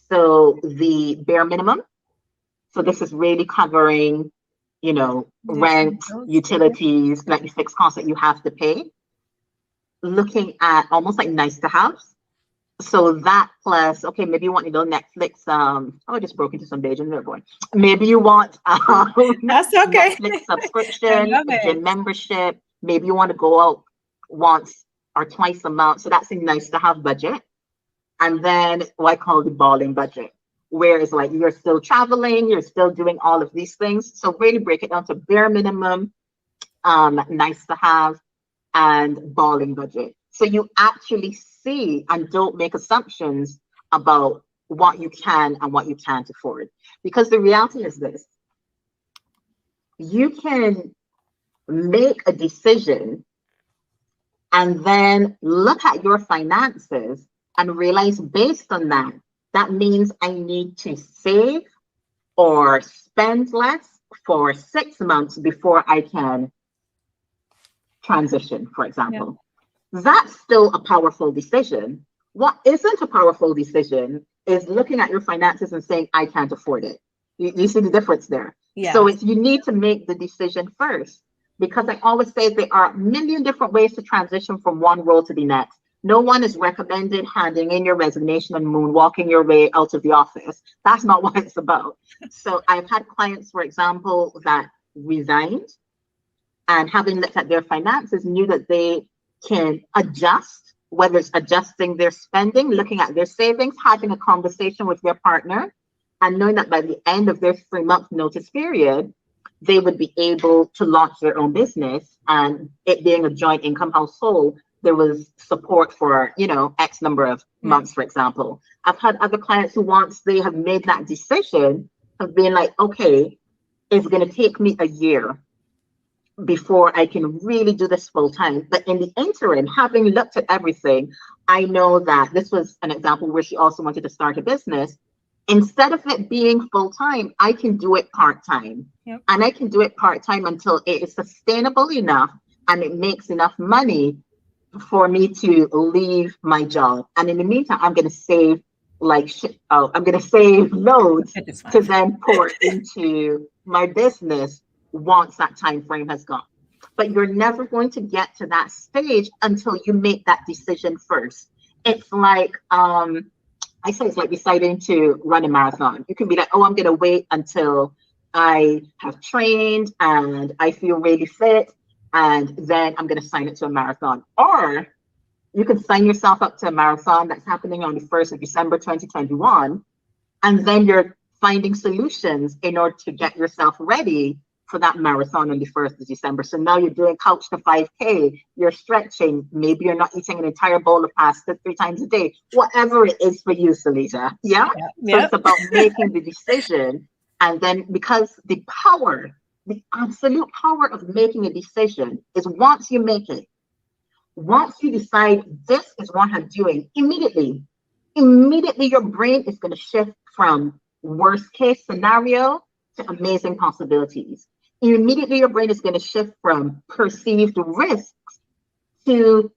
So the bare minimum. So this is really covering, rent, utilities, like the fixed costs that you have to pay. Looking at almost like nice to have. So that plus, okay, maybe you want to go Netflix. I just broke into some Bajan boy. Maybe you want That's okay. Netflix I subscription, love a gym it. membership. Maybe you want to go out once or twice a month. So that's a nice to have budget. And then what I call the balling budget, where it's like you're still traveling, you're still doing all of these things. So really break it down to bare minimum, nice to have, and balling budget. So you actually see and don't make assumptions about what you can and what you can't afford. Because the reality is this: you can make a decision and then look at your finances and realize based on that, that means I need to save or spend less for 6 months before I can transition, for Yeah. example. That's still a powerful decision. What isn't a powerful decision is looking at your finances and saying, I can't afford it. You see the difference there? So Yes. it's, you need to make the decision first, because I always say there are a million different ways to transition from one role to the next. No one is recommended handing in your resignation and moonwalking your way out of the office. That's not what it's about. So I've had clients, for example, that resigned and having looked at their finances, knew that they can adjust, whether it's adjusting their spending, looking at their savings, having a conversation with their partner, and knowing that by the end of their 3 month notice period, they would be able to launch their own business. And it being a joint income household, there was support for, X number of Yeah. months, for example. I've had other clients who, once they have made that decision, have been like, okay, it's going to take me a year before I can really do this full time. But in the interim, having looked at everything, I know that this was an example where she also wanted to start a business. Instead of it being full time, I can do it part time. Yep. And I can do it part time until it is sustainable enough and it makes enough money for me to leave my job. And in the meantime, I'm going to save I'm going to save loads It is to fine. then pour into my business once that time frame has gone. But you're never going to get to that stage until you make that decision first. It's like, I say it's like deciding to run a marathon. You can be like, oh, I'm going to wait until I have trained and I feel really fit, and then I'm going to sign it to a marathon. Or you can sign yourself up to a marathon that's happening on the 1st of December 2021, and then you're finding solutions in order to get yourself ready for that marathon on the 1st of December. So now you're doing couch to 5K, you're stretching, maybe you're not eating an entire bowl of pasta 3 times a day, whatever it is for you, Salita. Yeah. Yeah. So Yep. it's about making the decision. And then, because the absolute power of making a decision is once you make it, once you decide this is what I'm doing, immediately your brain is going to shift from worst case scenario to amazing possibilities. Immediately your brain is going to shift from perceived risks to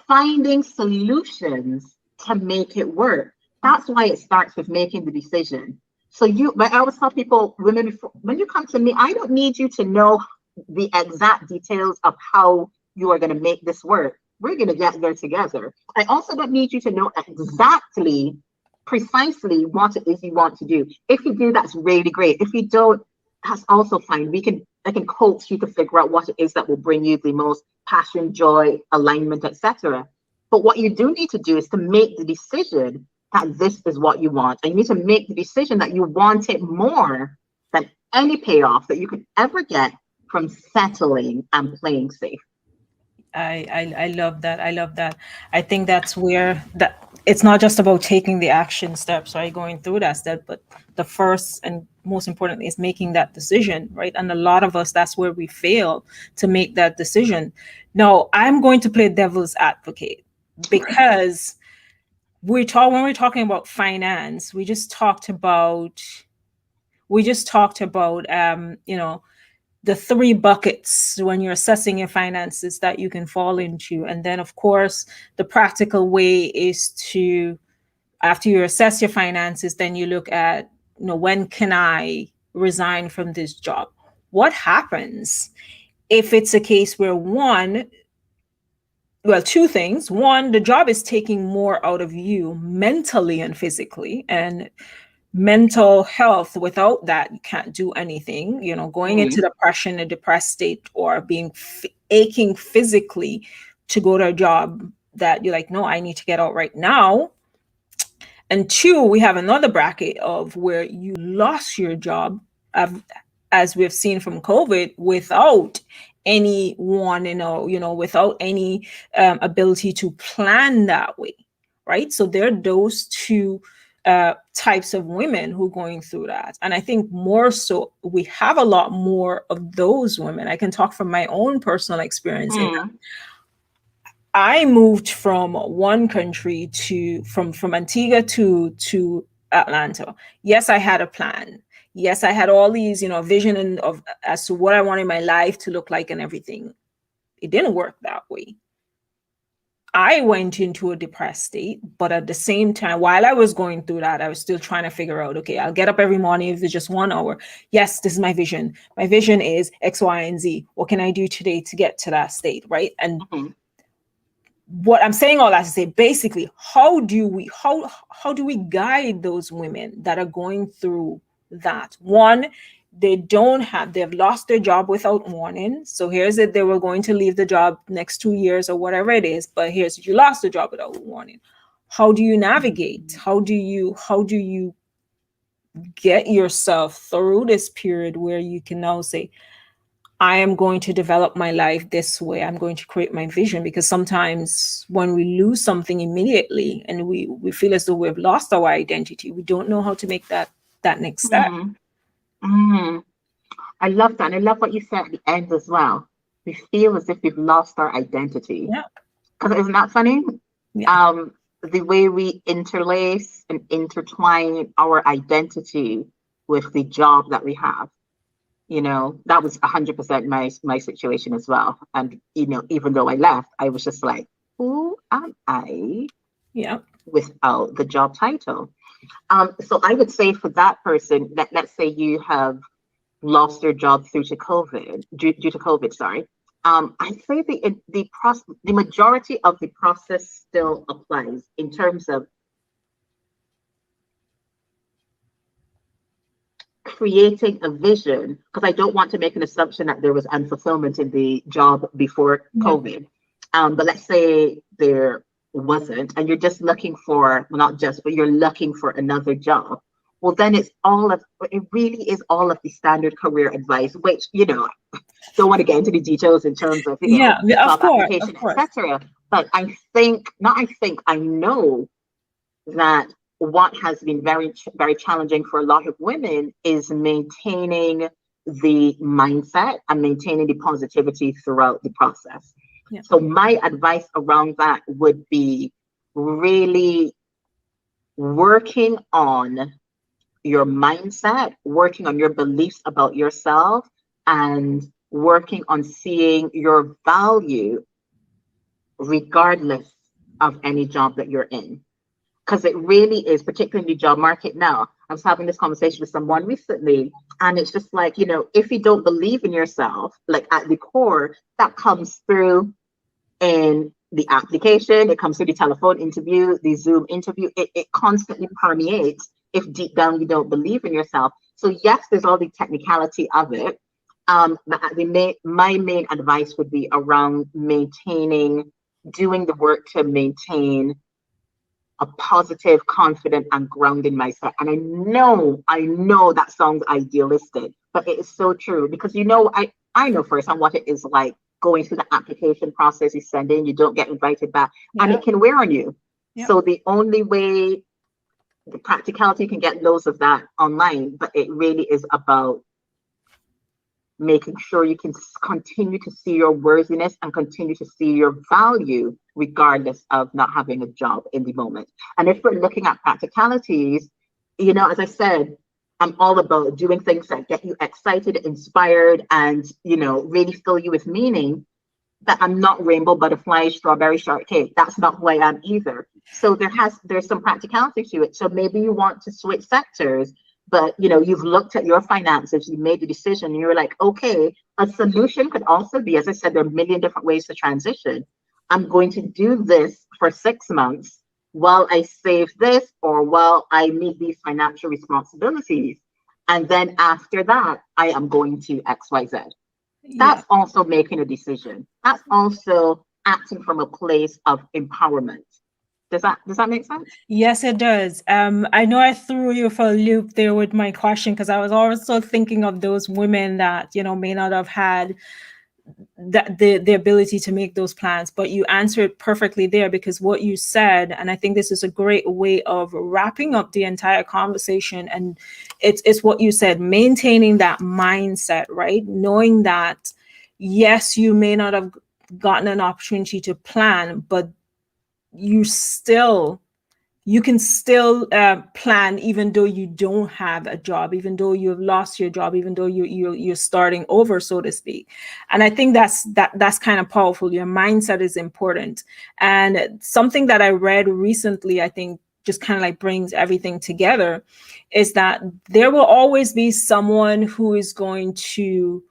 finding solutions to make it work. That's why it starts with making the decision. But I always tell people, women, when you come to me, I don't need you to know the exact details of how you are going to make this work. We're going to get there together. I also don't need you to know exactly, precisely what it is you want to do. If you do, that's really great. If you don't, that's also fine. I can coach you to figure out what it is that will bring you the most passion, joy, alignment, etc. But what you do need to do is to make the decision that this is what you want. And you need to make the decision that you want it more than any payoff that you could ever get from settling and playing safe. I love that. I love that. I think that's where that it's not just about taking the action steps, right? Going through that step, but the first and most important is making that decision, right? And a lot of us, that's where we fail to make that decision. Now, I'm going to play devil's advocate because when we're talking about finance, we just talked about the three buckets when you're assessing your finances that you can fall into. And then, of course, the practical way is to, after you assess your finances, then you look at, when can I resign from this job? What happens if it's a case where two things. One, the job is taking more out of you mentally and physically, and mental health, without that you can't do anything, going into Mm. depression, a depressed state, or being aching physically to go to a job that you're like, no, I need to get out right now. And two, we have another bracket of where you lost your job, as we've seen from COVID, without anyone, without any ability to plan that way, right? So there are those two types of women who are going through that. And I think more so, we have a lot more of those women. I can talk from my own personal experience. Mm. I moved from one country to from Antigua to Atlanta. Yes, I had a plan. Yes, I had all these, vision of as to what I wanted my life to look like and everything. It didn't work that way. I went into a depressed state, but at the same time, while I was going through that, I was still trying to figure out, okay, I'll get up every morning if it's just 1 hour. Yes, this is my vision. My vision is X, Y, and Z. What can I do today to get to that state, right? And what I'm saying all that to say, basically, how do we guide those women that are going through that? One, they've lost their job without warning. So here's it, they were going to leave the job next 2 years or whatever it is, but here's it, you lost the job without warning. How do you navigate? How do you get yourself through this period where you can now say, I am going to develop my life this way. I'm going to create my vision, because sometimes when we lose something immediately and we feel as though we've lost our identity, we don't know how to make that next step. I love that. And I love what you said at the end as well. We feel as if we've lost our identity. Yeah. Because isn't that funny? Yeah. The way we interlace and intertwine our identity with the job that we have. That was 100% my situation as well. And, even though I left, I was just like, who am I? Yeah. Without the job title. So I would say for that person, that let's say you have lost your job due to COVID, sorry. I'd say the majority of the process still applies in terms of creating a vision, because I don't want to make an assumption that there was unfulfillment in the job before COVID. But let's say there wasn't, and you're just looking for, well, not just, but you're looking for another job. Well, then it really is all of the standard career advice, which, don't want to get into the details in terms of, job application, etc. But I know that what has been very, very challenging for a lot of women is maintaining the mindset and maintaining the positivity throughout the process. Yeah. So my advice around that would be really working on your mindset, working on your beliefs about yourself, and working on seeing your value regardless of any job that you're in. Because it really is, particularly in the job market now. I was having this conversation with someone recently, and it's just like, if you don't believe in yourself, like at the core, that comes through in the application, it comes through the telephone interview, the Zoom interview, it constantly permeates if deep down you don't believe in yourself. So yes, there's all the technicality of it. But my main advice would be around doing the work to maintain a positive, confident, and grounded mindset. And I know that sounds idealistic, but it is so true, because I know firsthand what it is like going through the application process. You send in, you don't get invited back, and it can wear on you. So the only way, the practicality, can get loads of that online, but it really is about making sure you can continue to see your worthiness and continue to see your value regardless of not having a job in the moment. And if we're looking at practicalities, as I said, I'm all about doing things that get you excited, inspired, and, really fill you with meaning. That I'm not rainbow butterfly, strawberry shortcake. That's not who I am either. So there's some practicality to it. So maybe you want to switch sectors, but you've looked at your finances, you made the decision, and you're like, okay, a solution could also be, as I said, there are a million different ways to transition. I'm going to do this for 6 months while I save this, or while I meet these financial responsibilities. And then after that, I am going to XYZ. That's also making a decision. That's also acting from a place of empowerment. Does that make sense? Yes, it does. I know I threw you for a loop there with my question, because I was also thinking of those women that, may not have had that the ability to make those plans. But you answered perfectly there, because what you said, and I think this is a great way of wrapping up the entire conversation, and it's what you said, maintaining that mindset, right? Knowing that yes, you may not have gotten an opportunity to plan, but you still you can still plan, even though you don't have a job, even though you have lost your job, even though you're starting over, so to speak. And I think that's kind of powerful. Your mindset is important. And something that I read recently, I think just kind of like brings everything together, is that there will always be someone who is going to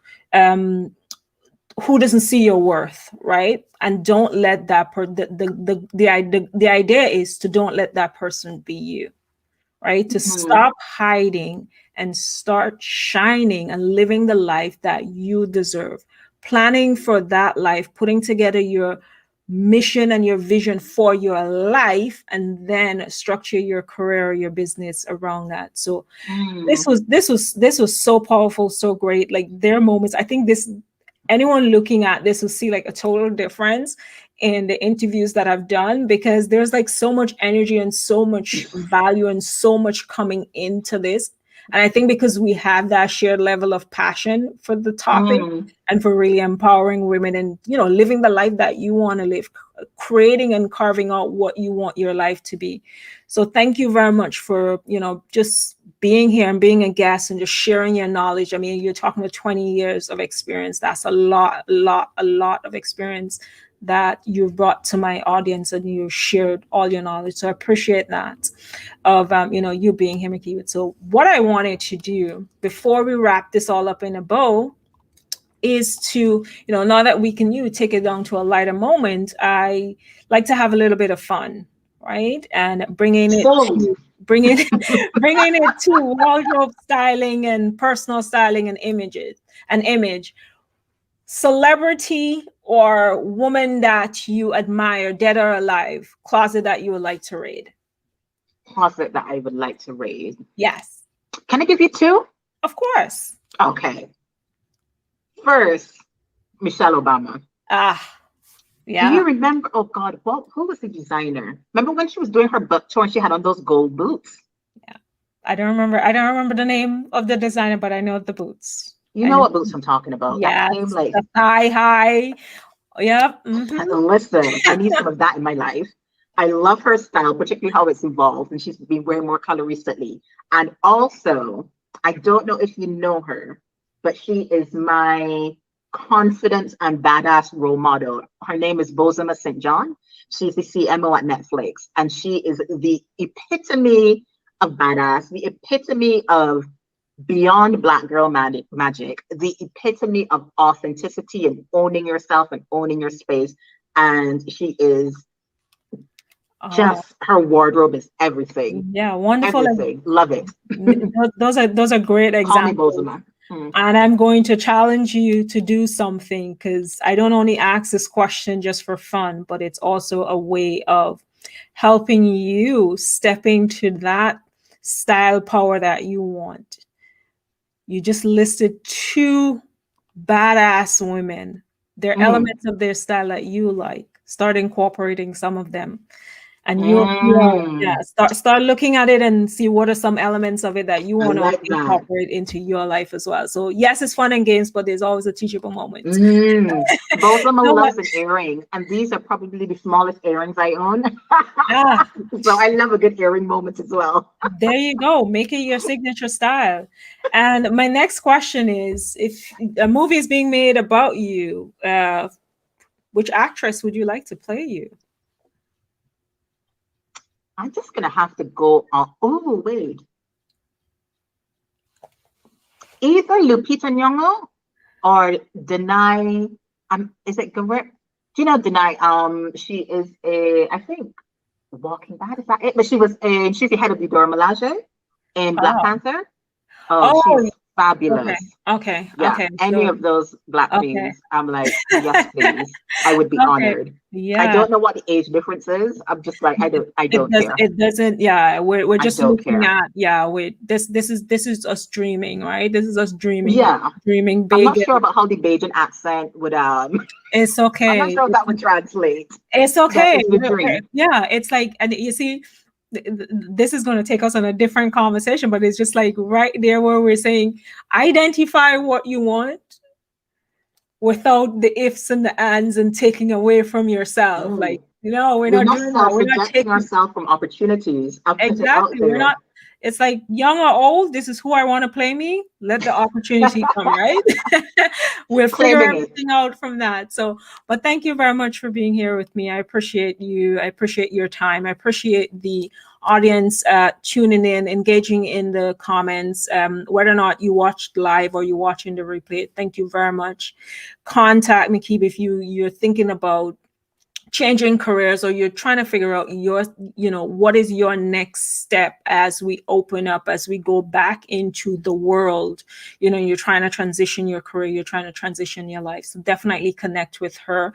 who doesn't see your worth, right? And don't let that the idea is to don't let that person be you, right? To Mhm. stop hiding and start shining and living the life that you deserve. Planning for that life, putting together your mission and your vision for your life, and then structure your career, your business around that. So Mm. this was so powerful, so great. Like, there are moments, I think this, anyone looking at this will see like a total difference in the interviews that I've done, because there's like so much energy and so much value and so much coming into this. And I think because we have that shared level of passion for the topic, Mm. and for really empowering women, and living the life that you want to live, creating and carving out what you want your life to be. So thank you very much for just being here and being a guest and just sharing your knowledge. I mean, you're talking about 20 years of experience. That's a lot of experience that you've brought to my audience, and you shared all your knowledge. So I appreciate that of you being here, Makeda. So what I wanted to do before we wrap this all up in a bow is to, now that we can take it down to a lighter moment, I like to have a little bit of fun, right? And Sold. bringing bringing it to wardrobe styling and personal styling and image. Celebrity or woman that you admire, dead or alive, closet that you would like to raid. Closet that I would like to raise. Yes, Can I give you two? of course. Okay. First, Michelle Obama. Ah, Do yeah. you remember? Oh God, who was the designer? Remember when she was doing her book tour and she had on those gold boots? Yeah. I don't remember the name of the designer, but I know the boots. You I know know. what boots I'm talking about? That came Yes, like, the high. Yep. Mm-hmm. listen, I need some of that in my life. I love her style, particularly how it's evolved, and she's been wearing more color recently. And also, I don't know if you know her, but she is my confidence and badass role model. Her name is Bozoma St. John. She's the CMO at Netflix, and she is the epitome of badass, the epitome of beyond black girl magic, the epitome of authenticity and owning yourself and owning your space. And she is Oh, just, her wardrobe is everything. yeah, wonderful. Everything. Love it. Those are great Call me examples. Bozoma. Hmm. And I'm going to challenge you to do something, because I don't only ask this question just for fun, but it's also a way of helping you step into that style power that you want. You just listed two badass women. There are Mm. elements of their style that you like. Start incorporating some of them, and yeah, Mm. start looking at it and see what are some elements of it that you I want to like that. incorporate into your life as well. So yes, it's fun and games, but there's always a teachable moment. Mm. Bozoma You know what? loves an earring, and these are probably the smallest earrings I own. Ah, So I love a good earring moment as well. there you go. Make it your signature style. And my next question is, if a movie is being made about you, which actress would you like to play you? I'm just gonna have to go on. Oh wait, either Lupita Nyong'o or Denai. Is it correct? Do you know Denai? She is a, I think, Walking Bad. Is that it? But she's the head of the Dora Milaje in Black Oh, Panther. Oh, oh, she's Okay. Fabulous. Okay. Yeah, Okay. any So of those black okay. beans, I'm like, yes, please. I would be Okay. honored. I Yeah. don't know what the age difference is. I'm just like, I It don't does. care. It doesn't. Yeah. We're I just don't looking care. at. Yeah. We this is us dreaming, right? This is us Yeah, dreaming I'm big. not sure about how the Bajan accent would It's I'm not okay. sure if that would translate, It's but okay. it's the dream. Yeah. It's like, and you see, this is going to take us on a different conversation, but it's just like right there where we're saying, identify what you want without the ifs and the ands and taking away from yourself. Like, No, we're we're not not doing that. We're not self-rejecting taking. ourselves from opportunities. I've put it out Exactly. We're there. not. It's like young or old. This is who I want to play me. Let the opportunity come, right? We'll figure Claiming it. everything out from that. So, but thank you very much for being here with me. I appreciate you. I appreciate your time. I appreciate the audience tuning in, engaging in the comments, whether or not you watched live or you watching the replay. Thank you very much. Contact me, Keep, if you're thinking about changing careers or you're trying to figure out what is your next step as we open up, as we go back into the world. You're trying to transition your career, you're trying to transition your life, so definitely connect with her.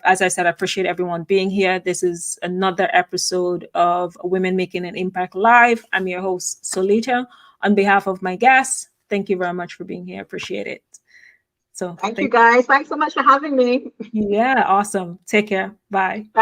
As I said, I appreciate everyone being here. This is another episode of Women Making an Impact Live. I'm your host, Solita. On behalf of my guests, thank you very much for being here. Appreciate it. So Thank you guys. Thanks so much for having me. yeah, awesome. Take care. Bye.